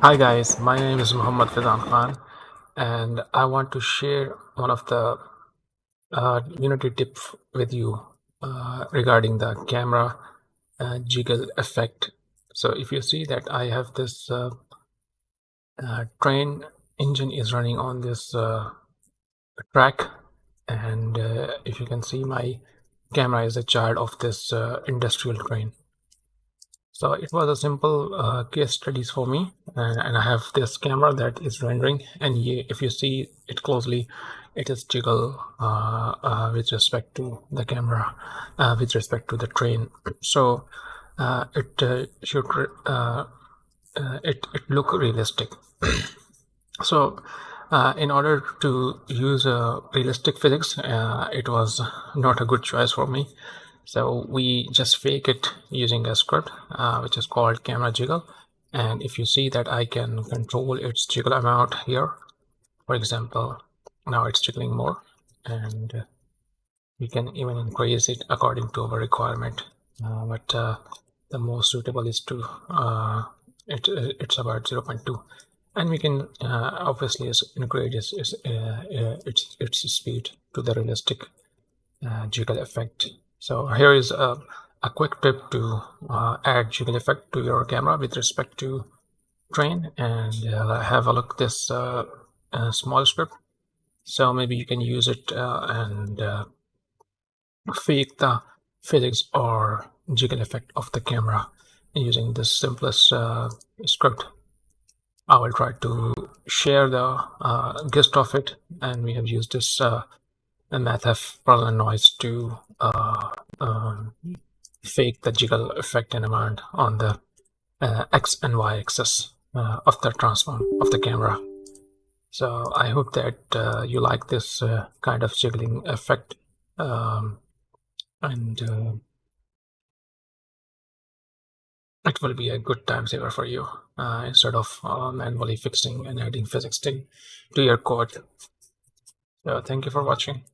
Hi guys, my name is Mohammad Faizan and I want to share one of the Unity tip with you regarding the camera jiggle effect. So if you see that I have this train engine is running on this track, and if you can see, my camera is a child of this industrial train. So it was a simple case studies for me, and I have this camera that is rendering, and if you see it closely, it is jiggle with respect to the camera, with respect to the train. So it should it look realistic. So in order to use realistic physics, it was not a good choice for me. So we just fake it using a script which is called camera jiggle. And if you see that I can control its jiggle amount here, for example, now it's jiggling more, and we can even increase it according to our requirement. But the most suitable is to it's about 0.2, and we can obviously increase its speed to the realistic jiggle effect. So here is a quick tip to add jiggle effect to your camera with respect to train, and have a look this small script. So maybe you can use it and fake the physics or jiggle effect of the camera using the simplest script. I will try to share the gist of it, and we have used this math of parallel noise to fake the jiggle effect and amount on the x and y axis of the transform of the camera. So I hope that you like this kind of jiggling effect, and it will be a good time saver for you instead of manually fixing and adding physics to your code. So thank you for watching.